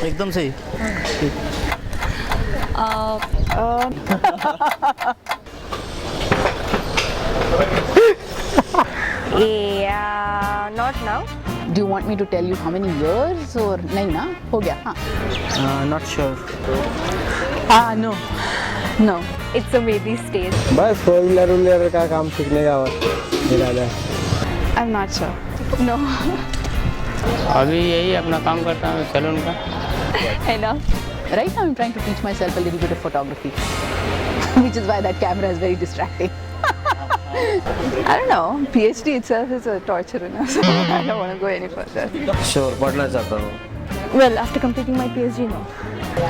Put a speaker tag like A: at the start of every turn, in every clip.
A: एकदम सही।
B: Yeah, not now.
C: Do you want me to tell you how many years or नहीं ना हो गया हाँ
A: Not sure.
C: no no
B: It's a baby stage.
D: बस फोर व्हीलर का काम सीखने का इरादा है।
C: I'm not sure no
E: अभी यही अपना काम करता हूँ सैलून का।
C: enough right now I'm trying to teach myself a little bit of photography which is why that camera is very distracting. I don't know, PhD itself is a torture enough, so I don't want to go any further.
D: Sure, पढ़ना चाहता हूँ।
B: Well, after completing my PhD, no.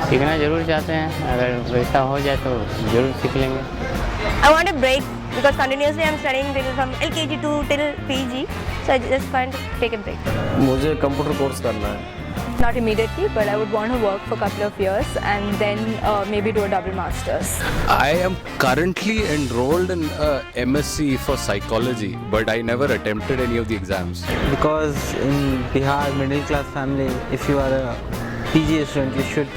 E: सीखना जरूर चाहते हैं, अगर वैसा हो जाए तो जरूर सीख लेंगे।
B: I want a break because continuously I'm studying from LKG to till PG, so I just want to take a break.
D: मुझे कंप्यूटर कोर्स करना है।
B: Not immediately, but I would want to work for a couple of years and then maybe do a double masters.
F: I am currently enrolled in MSc for psychology, but I never attempted any of the exams.
A: Because in Bihar middle class family, if you are a PG student, you should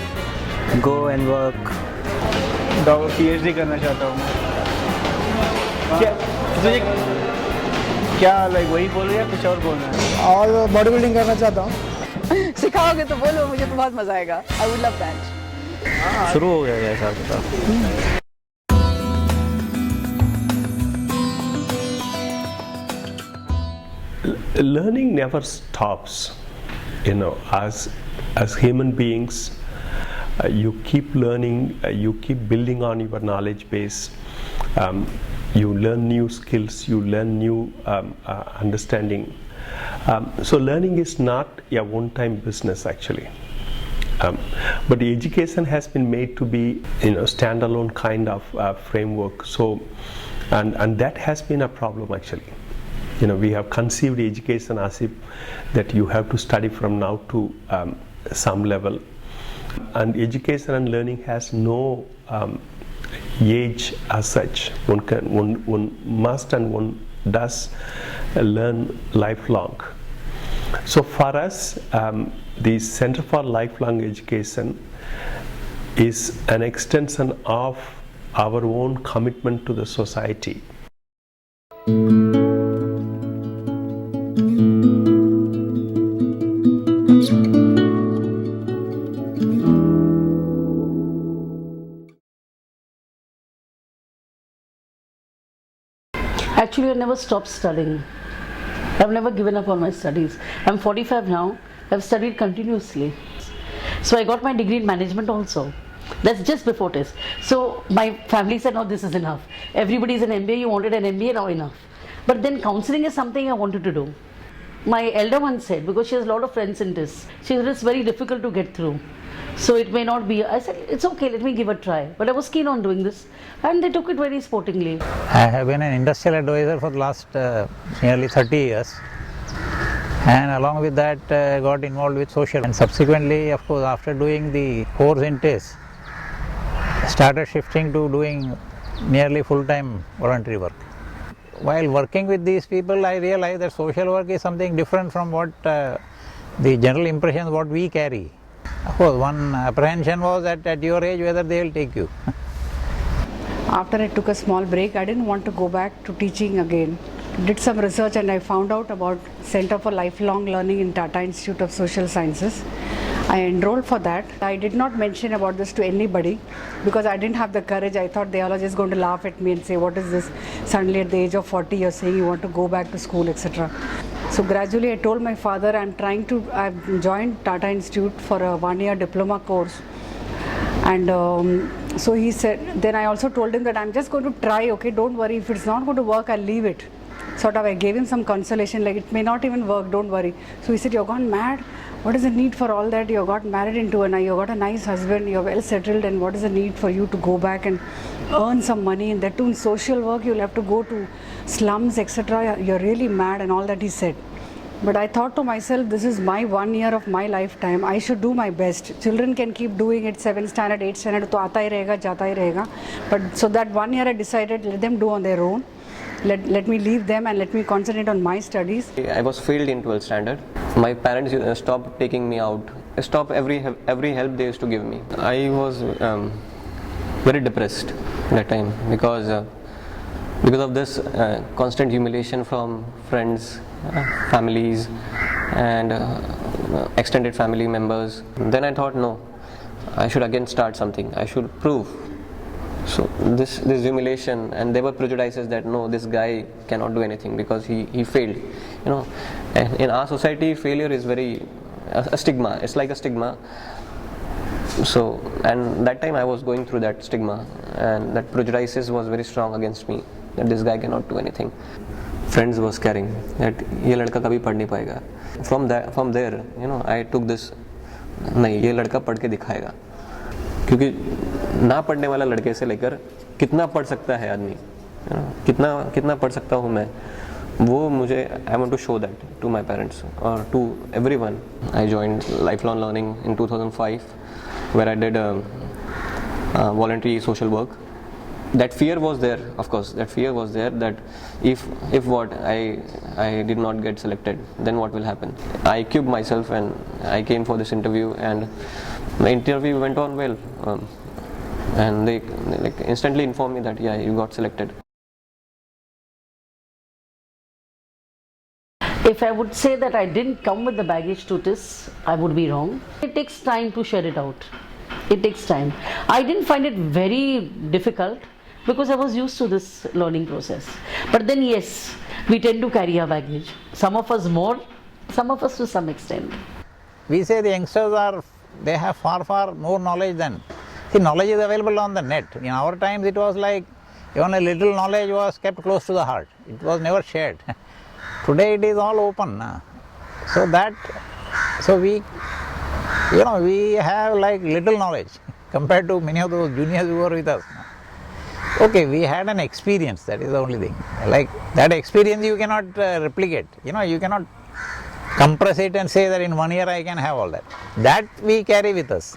A: go and work.
D: PhD करना चाहता हूँ। क्या like वही बोल रहे हैं कुछ और बोलना है? और बॉडी बिल्डिंग करना चाहता हूँ।
C: सिखाओगे तो बोलो, मुझे तो बहुत मजा आएगा। I would love that.
A: शुरू हो गया ऐसा बता।
G: Learning never stops, as human beings. You keep learning, you keep building on your knowledge base. You learn new skills, you learn new understanding. So learning is not a one-time business actually. But the education has been made to be standalone kind of framework. So and that has been a problem actually. We have conceived education as if that you have to study from now to some level, and education and learning has no age as such. One must and one does learn lifelong. So for us, the Center for Lifelong Education is an extension of our own commitment to the society.
H: Actually, I never stopped studying. I've never given up on my studies. I'm 45 now. I've studied continuously. So I got my degree in management also. That's just before test. So my family said, no, this is enough. Everybody's an MBA, you wanted an MBA, now enough. But then counseling is something I wanted to do. My elder one said, because she has a lot of friends in this, she said it's very difficult to get through. So it may not be, I said, it's okay, let me give a try. But I was keen on doing this and they took it very sportingly.
I: I have been an industrial advisor for the last nearly 30 years. And along with that, got involved with social. And subsequently, of course, after doing the course in TIS, started shifting to doing nearly full-time voluntary work. While working with these people, I realized that social work is something different from what the general impression what we carry. Of course, one apprehension was that at your age, whether they will take you.
J: After I took a small break, I didn't want to go back to teaching again. Did some research and I found out about Center for Lifelong Learning in Tata Institute of Social Sciences. I enrolled for that. I did not mention about this to anybody because I didn't have the courage. I thought they are all just going to laugh at me and say, what is this? Suddenly at the age of 40 you're saying you want to go back to school, etc. So gradually I told my father I've joined Tata Institute for a 1-year diploma course. And so he said, then I also told him that I'm just going to try, okay, don't worry, if it's not going to work, I'll leave it. Sort of I gave him some consolation, like it may not even work, don't worry. So he said, you're gone mad? What is the need for all that? You got married you got a nice husband, you're well settled, and what is the need for you to go back and earn some money? And that too in social work, you'll have to go to slums, etc. You're really mad, and all that he said. But I thought to myself, this is my 1 year of my lifetime. I should do my best. Children can keep doing it 7th standard, 8th standard, to aata hi rahega, jata hi rahega. But so that 1 year I decided, let them do on their own. Let me leave them and let me concentrate on my studies.
K: I was failed in 12th standard. My parents stopped taking me out. Stopped every help they used to give me. I was very depressed that time because of this constant humiliation from friends, families, and extended family members. Then I thought, no, I should again start something. I should prove. So this humiliation, and there were prejudices that no, this guy cannot do anything because he failed. You know, and in our society, failure is very a stigma. It's like a stigma. So, and that time I was going through that stigma, and that prejudices was very strong against me, that this guy cannot do anything. Friends was caring that ये लड़का कभी पढ़ नहीं पाएगा. From there, you know, I took this. नहीं, ये लड़का पढ़ के दिखाएगा. क्योंकि ना पढ़ने वाला लड़के से लेकर कितना पढ़ सकता है आदमी, कितना पढ़ सकता हूँ मैं, वो मुझे I want to show that to my parents or to everyone. I joined lifelong learning in 2005, where I did voluntary social work. That fear was there, of course. That fear was there that if what I did not get selected, then what will happen? I cubed myself and I came for this interview, and the interview went on well, and they like instantly informed me that yeah, you got selected.
H: If I would say that I didn't come with the baggage to this, I would be wrong. It takes time to share it out. It takes time. I didn't find it very difficult because I was used to this learning process. But then yes, we tend to carry our baggage. Some of us more, some of us to some extent.
I: We say the youngsters they have far more knowledge than. See, knowledge is available on the net. In our times it was like even a little knowledge was kept close to the heart. It was never shared. Today it is all open. So we have like little knowledge compared to many of those juniors who were with us. Okay, we had an experience, that is the only thing. Like that experience you cannot replicate. You cannot compress it and say that in 1 year I can have all that. That we carry with us.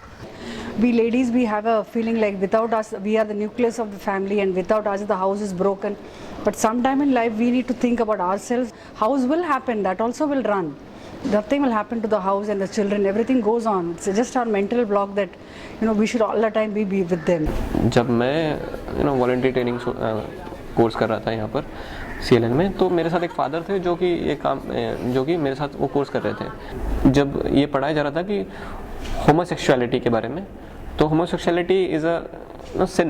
J: We ladies, we have a feeling like without us, we are the nucleus of the family, and without us the house is broken. But sometime in life we need to think about ourselves. House will happen, that also will run. Nothing will happen to the house and the children, everything goes on. It's just our mental block that we should all the time be with them.
K: जब मैं voluntary training course कर रहा था यहाँ पर CLN में, तो मेरे साथ एक फादर थे जो कि मेरे साथ वो कोर्स कर रहे थे. जब ये पढ़ाया जा रहा था कि होमोसेक्सुअलिटी के बारे में, तो homosexuality is a sin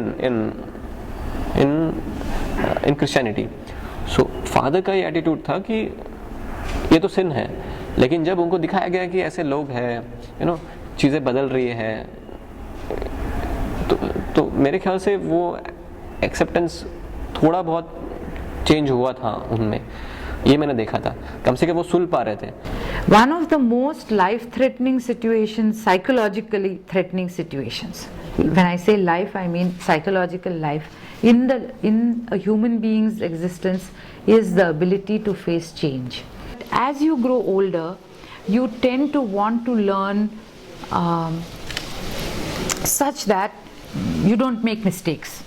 K: in Christianity. So father का ये एटीट्यूड था कि ये तो सिन है, लेकिन जब उनको दिखाया गया कि ऐसे लोग हैं, चीज़ें बदल रही हैं, तो मेरे ख्याल से वो एक्सेप्टेंस थोड़ा बहुत चेंज हुआ था उनमें. ये मैंने देखा था, कम से कम वो सुन पा रहे थे.
L: One of the most life-threatening situations, psychologically threatening situations. When I say life, I mean psychological life. In a human being's existence is the ability to face change. As you grow older, you tend to want to learn such that you don't make mistakes.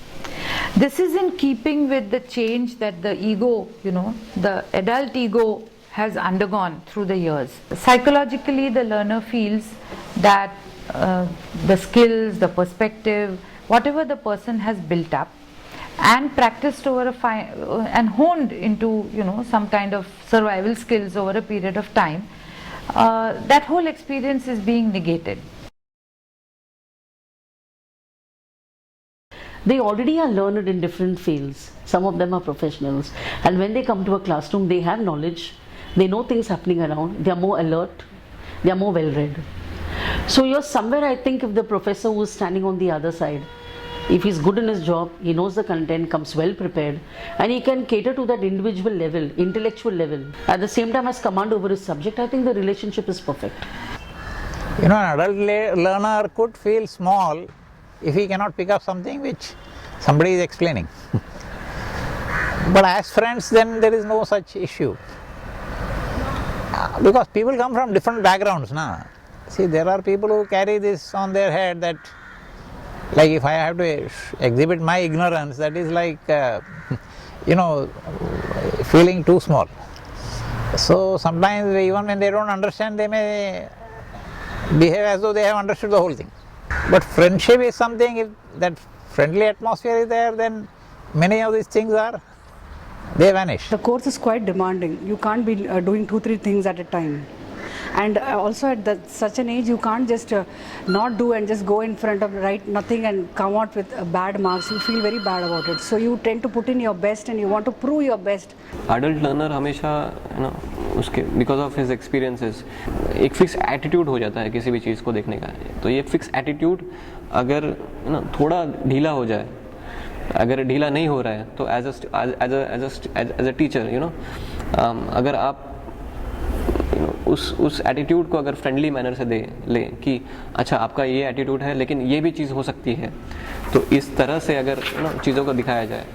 L: This is in keeping with the change that the ego, the adult ego has undergone through the years. Psychologically, the learner feels that the skills, the perspective, whatever the person has built up and practiced over and honed into some kind of survival skills over a period of time, that whole experience is being negated.
H: They already are learned in different fields. Some of them are professionals, and when they come to a classroom, they have knowledge, they know things happening around, they are more alert, they are more well read. So you're somewhere, I think, if the professor who is standing on the other side, if he's good in his job, he knows the content, comes well prepared, and he can cater to that individual level, intellectual level, at the same time has command over his subject, I think the relationship is perfect.
I: An adult learner could feel small if he cannot pick up something which somebody is explaining. But as friends, then there is no such issue. Because people come from different backgrounds, na. See, there are people who carry this on their head that, like, if I have to exhibit my ignorance, that is like, feeling too small. So sometimes even when they don't understand, they may behave as though they have understood the whole thing. But friendship is something, if that friendly atmosphere is there, then many of these things they vanish.
J: The course is quite demanding. You can't be doing 2-3 things at a time. And also at such an age, you can't just not do and just go in front of write nothing and come out with bad marks. You feel very bad about it. So you tend to put in your best and you want to prove your best.
K: Adult learner हमेशा उसके because of his experiences एक fix attitude हो जाता है किसी भी चीज़ को देखने का. तो ये फिक्स एटीट्यूड अगर थोड़ा ढीला हो जाए, अगर ढीला नहीं हो रहा है तो एज अ टीचर अगर आप उस एटीट्यूड को अगर फ्रेंडली मैनर से ले कि अच्छा आपका ये एटीट्यूड है लेकिन ये भी चीज़ हो सकती है, तो इस तरह से अगर चीज़ों को दिखाया जाए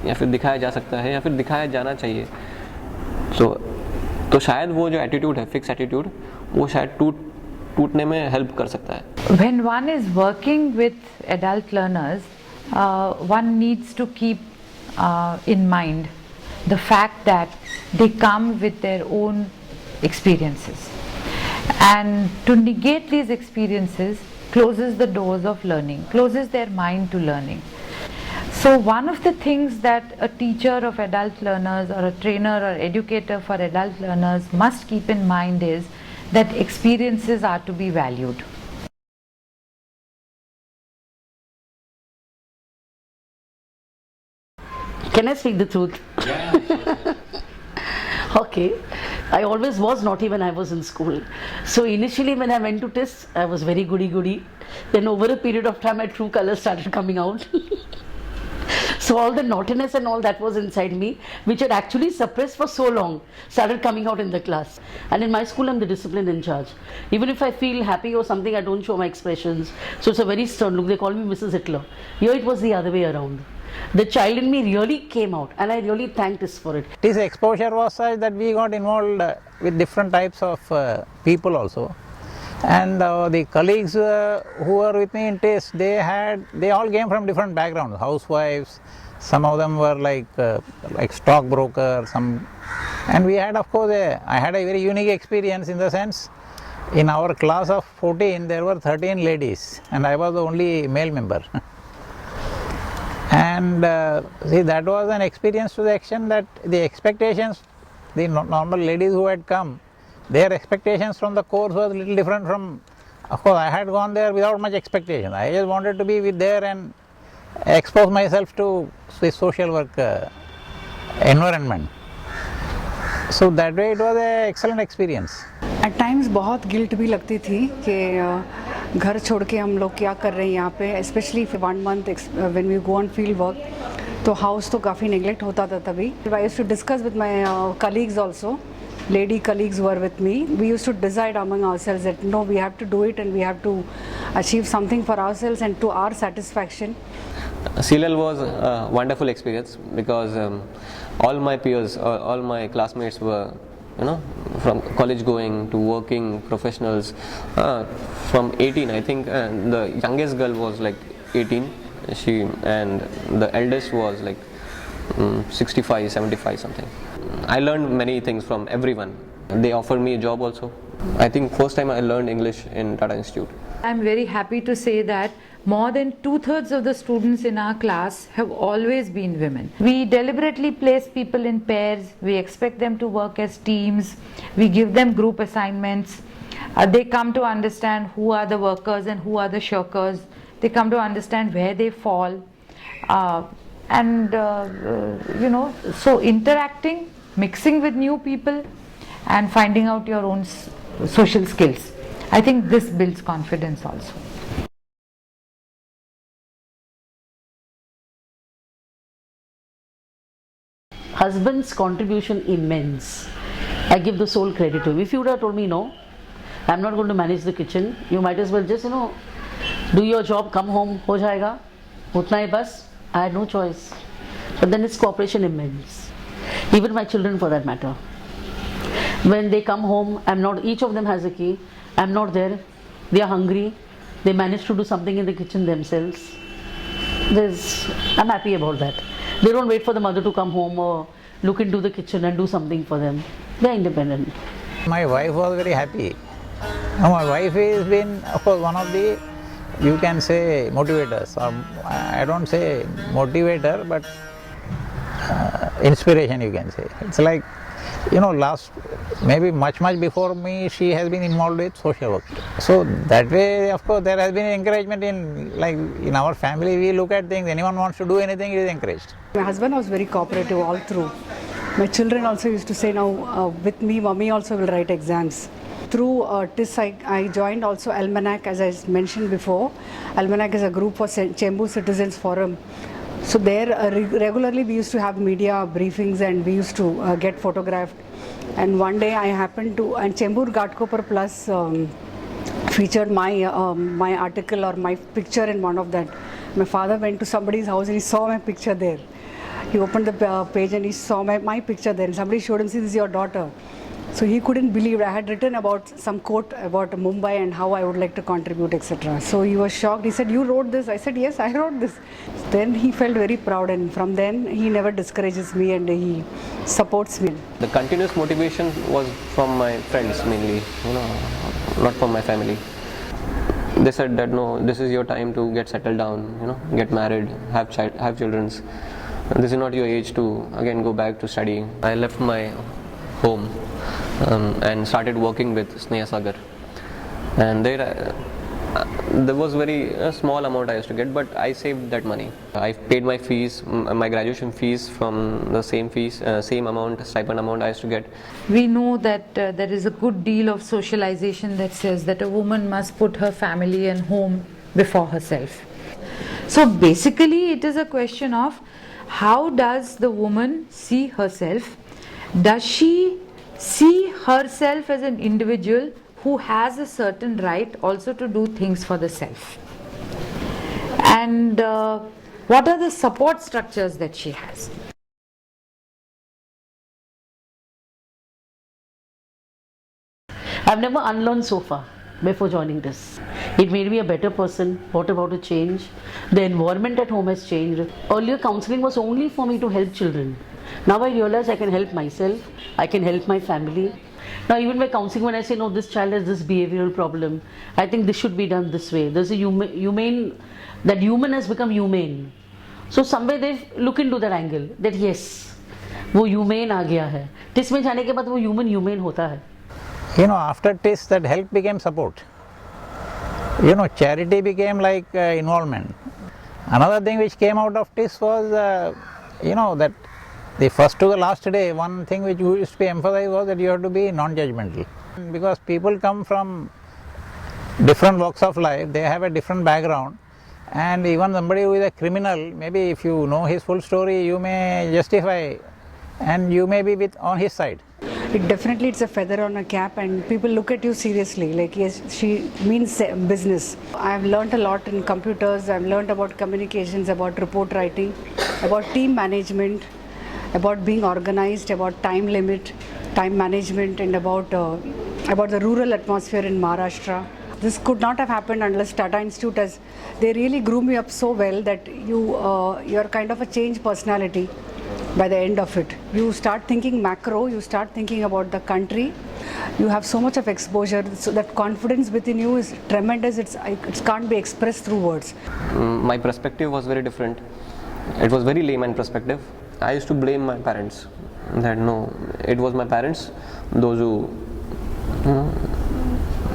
K: या फिर दिखाया जा सकता है या फिर दिखाया जाना चाहिए, तो शायद वो जो एटीट्यूड है, फिक्स एटीट्यूड, वो शायद टूटने में हेल्प कर सकता है.
L: When one is working with adult learners, one needs to keep in mind the fact that they come with their own experiences, and to negate these experiences closes the doors of learning, closes their mind to learning. So one of the things that a teacher of adult learners or a trainer or educator for adult learners must keep in mind is that experiences are to be valued.
H: Can I speak the truth?
K: Yeah.
H: Okay. I always was naughty when I was in school. So initially when I went to tests, I was very goody. Then over a period of time, my true colors started coming out. So all the naughtiness and all that was inside me, which had actually suppressed for so long, started coming out in the class. And in my school, I'm the discipline in charge. Even if I feel happy or something, I don't show my expressions. So it's a very stern look. They call me Mrs. Hitler. Here it was the other way around. The child in me really came out, and I really thanked this for it.
I: This exposure was such that we got involved with different types of people also. And the colleagues who were with me in TASTE, they all came from different backgrounds, housewives, some of them were like stockbrokers, and we had, of course, I had a very unique experience in the sense, in our class of 14, there were 13 ladies, and I was the only male member. And see, that was an experience to the extent that the expectations, the normal ladies who had come, their expectations from the course was a little different from, of course, I had gone there without much expectation. I just wanted to be with there and expose myself to the social work environment. So that way it was an excellent experience.
J: At times बहुत guilt भी लगती थी कि घर छोड़ के हम लोग क्या कर रहे हैं यहाँ पे, specially 1 month when we go on field work, तो हाउस तो काफ़ी नेग्लेक्ट होता था तभी. I used to discuss with my colleagues also, lady colleagues were with me. We used to decide among ourselves that no, we have to do it and we have to achieve something for ourselves and to our satisfaction.
K: CLL was a wonderful experience because all my peers, all my classmates were, from college going to working professionals. From 18, I think the youngest girl was like 18, and the eldest was like 65, 75 something. I learned many things from everyone. They offered me a job also. I think first time I learned English in Tata Institute.
L: I'm very happy to say that more than 2/3 of the students in our class have always been women. We deliberately place people in pairs. We expect them to work as teams. We give them group assignments. They come to understand who are the workers and who are the shirkers. They come to understand where they fall. So interacting, mixing with new people and finding out your own social skills. I think this builds confidence also.
H: Husband's contribution immense. I give the sole credit to him. If you would have told me no, I'm not going to manage the kitchen, you might as well just do your job, come home, ho jayega, utna hi bas. I had no choice. But then his cooperation immense. Even my children for that matter. When they come home, I'm not, each of them has a key, I'm not there, they are hungry, they manage to do something in the kitchen themselves. I'm happy about that. They don't wait for the mother to come home or look into the kitchen and do something for them. They are independent.
I: My wife was very happy. Now, my wife has been, of course, one of the, you can say, motivators. Or I don't say motivator, but inspiration, you can say. It's like, maybe much before me, she has been involved with social work. So that way, of course, there has been encouragement in our family. We look at things, anyone wants to do anything, it is encouraged.
J: My husband was very cooperative all through. My children also used to say, now with me, mommy also will write exams. Through TIS, I joined also Almanac, as I mentioned before. Almanac is a group for Chembur Citizens Forum. So there regularly we used to have media briefings and we used to get photographed. And one day I happened to, and Chembur Ghatkopar Plus featured my article or my picture in one of that. My father went to somebody's house and he saw my picture there. He opened the page and he saw my picture there, and somebody showed him, see, this is your daughter. So he couldn't believe. I had written about some quote about Mumbai and how I would like to contribute, etc. So he was shocked. He said, you wrote this? I said, yes, I wrote this. Then he felt very proud, and from then he never discourages me and he supports me.
K: The continuous motivation was from my friends mainly, not from my family. They said that no, this is your time to get settled down, get married, have children. This is not your age to again go back to studying. I left my home and started working with Sneha Sagar, and there was very small amount I used to get, but I saved that money. I paid my fees, my graduation fees from the same amount, stipend amount I used to get.
L: We know that there is a good deal of socialization that says that a woman must put her family and home before herself. So basically it is a question of how does the woman see herself? Does she see herself as an individual who has a certain right also to do things for the self? And what are the support structures that she has?
H: I've never unlearned so far before joining this. It made me a better person. What about a change? The environment at home has changed. Earlier counseling was only for me to help children. Now I realize I can help myself, I can help my family. Now even by counseling, when I say no, this child has this behavioral problem, I think this should be done this way. There's a humane, that human has become humane. So somewhere they look into that angle, that yes, वो humane आ गया है. TIS में जाने के बाद वो humane होता है.
I: After TIS, that help became support. Charity became like involvement. Another thing which came out of TIS was, that the first to the last day, one thing which used to be emphasized was that you have to be non-judgmental. Because people come from different walks of life, they have a different background, and even somebody who is a criminal, maybe if you know his full story, you may justify and you may be on his side.
J: It's a feather on a cap, and people look at you seriously, like yes, she means business. I've learned a lot in computers, I've learned about communications, about report writing, about team management, about being organized, about time limit, time management, and about the rural atmosphere in Maharashtra. This could not have happened unless Tata Institute has, they really grew me up so well that you're kind of a changed personality by the end of it. You start thinking macro, you start thinking about the country, you have so much of exposure, so that confidence within you is tremendous, it can't be expressed through words.
K: My perspective was very different. It was very layman perspective. I used to blame my parents, that no, it was my parents, those who,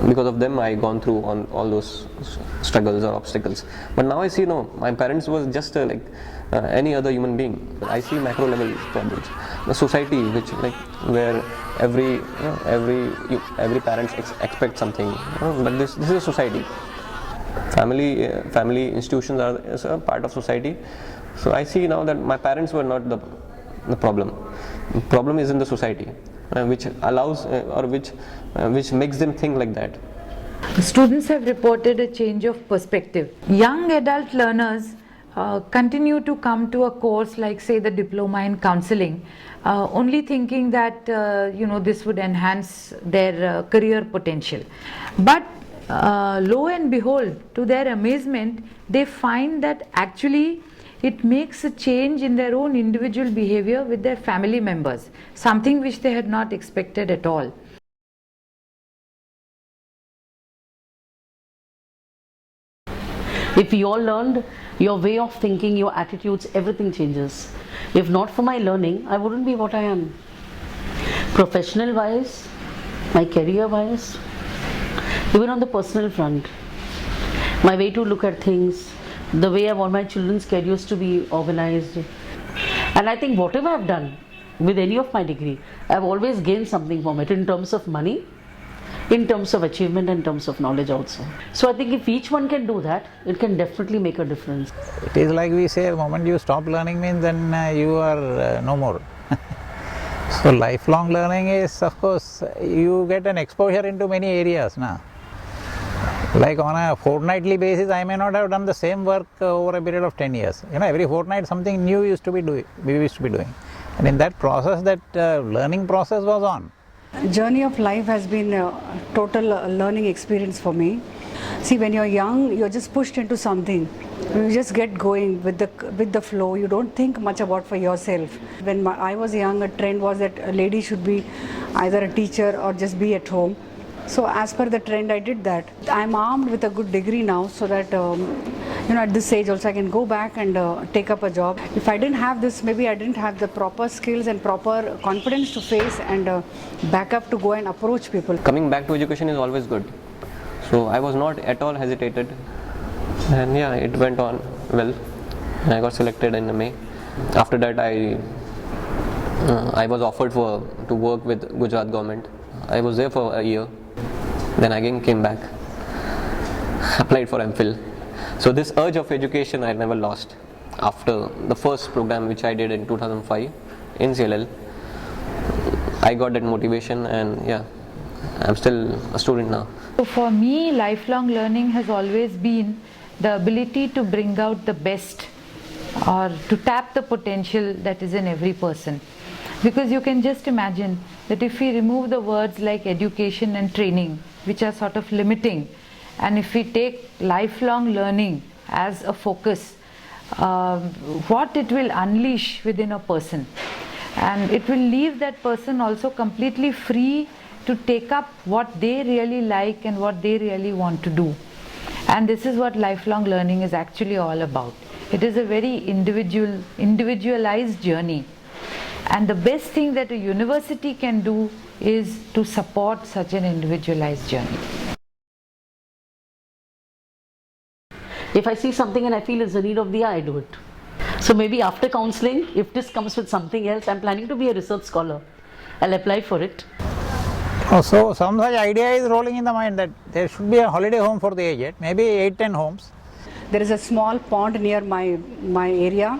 K: because of them I gone through on all those struggles or obstacles. But now I see no, my parents was just like any other human being. I see macro level problems. The society, which like where every parent expects something, but this is a society. Family institutions is a part of society. So I see now that my parents were not the problem. The problem is in the society, which allows or which makes them think like that.
L: Students have reported a change of perspective. Young adult learners continue to come to a course like, say, the diploma in counseling, only thinking that this would enhance their career potential. But lo and behold, to their amazement, they find that actually it makes a change in their own individual behavior with their family members, something which they had not expected at all.
H: If we all learned, your way of thinking, your attitudes, everything changes. If not for my learning, I wouldn't be what I am. Professional wise, my career wise, even on the personal front, my way to look at things, the way I want my children's careers to be organized. And I think whatever I've done with any of my degree, I've always gained something from it in terms of money, in terms of achievement, in terms of knowledge also. So I think if each one can do that, it can definitely make a difference.
I: It is like we say, the moment you stop learning means then you are no more. So lifelong learning is, of course, you get an exposure into many areas now. Like on a fortnightly basis, I may not have done the same work over a period of 10 years. Every fortnight something new we used to be doing. And in that process, that learning process was on.
J: Journey of life has been a total learning experience for me. See, when you're young, you're just pushed into something. You just get going with the flow. You don't think much about for yourself. When I was young, a trend was that a lady should be either a teacher or just be at home. So as per the trend, I did that. I'm armed with a good degree now, so that at this age also I can go back and take up a job. If I didn't have this, maybe I didn't have the proper skills and proper confidence to face and back up to go and approach people.
K: Coming back to education is always good. So I was not at all hesitated, and yeah, it went on well. I got selected in May. After that, I was offered to work with Gujarat government. I was there for a year. Then again came back, applied for MPhil. So this urge of education I never lost. After the first program which I did in 2005 in CLL, I got that motivation, and yeah, I'm still a student now.
L: So for me, lifelong learning has always been the ability to bring out the best or to tap the potential that is in every person. Because you can just imagine that if we remove the words like education and training, which are sort of limiting, and if we take lifelong learning as a focus, what it will unleash within a person. And it will leave that person also completely free to take up what they really like and what they really want to do. And this is what lifelong learning is actually all about. It is a very individualized journey. And the best thing that a university can do is to support such an individualized journey.
H: If I see something and I feel it's the need of the hour, I do it. So maybe after counseling, if this comes with something else, I'm planning to be a research scholar. I'll apply for it.
I: So some such idea is rolling in the mind that there should be a holiday home for the aged, maybe 8-10 homes.
J: There is a small pond near my area,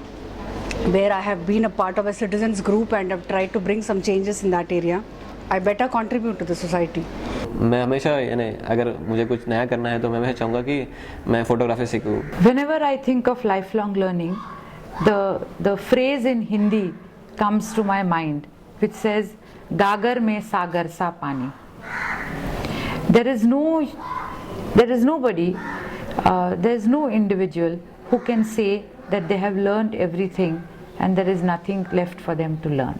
J: where I have been a part of a citizens group and have tried to bring some changes in that area. I better contribute to the society.
K: मैं हमेशा अगर मुझे कुछ नया करना है तो मैं हमेशा चाहूँगा कि मैं फोटोग्राफी सीखूँ.
L: Whenever I think of lifelong learning, the phrase in Hindi comes to my mind, which says, "Gagar mein sagar sa pani." There is nobody, there is no individual who can say that they have learned everything and there is nothing left for them to learn.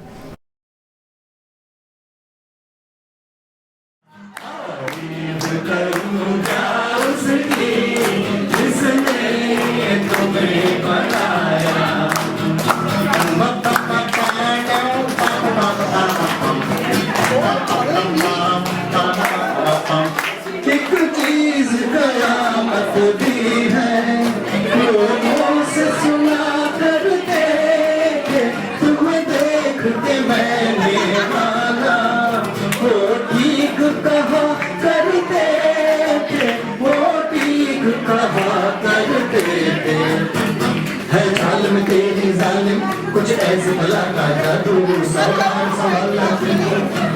M: कुछ ऐसे भला का जादू सवाल सवाल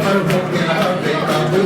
M: पर हो गया बेकाबू।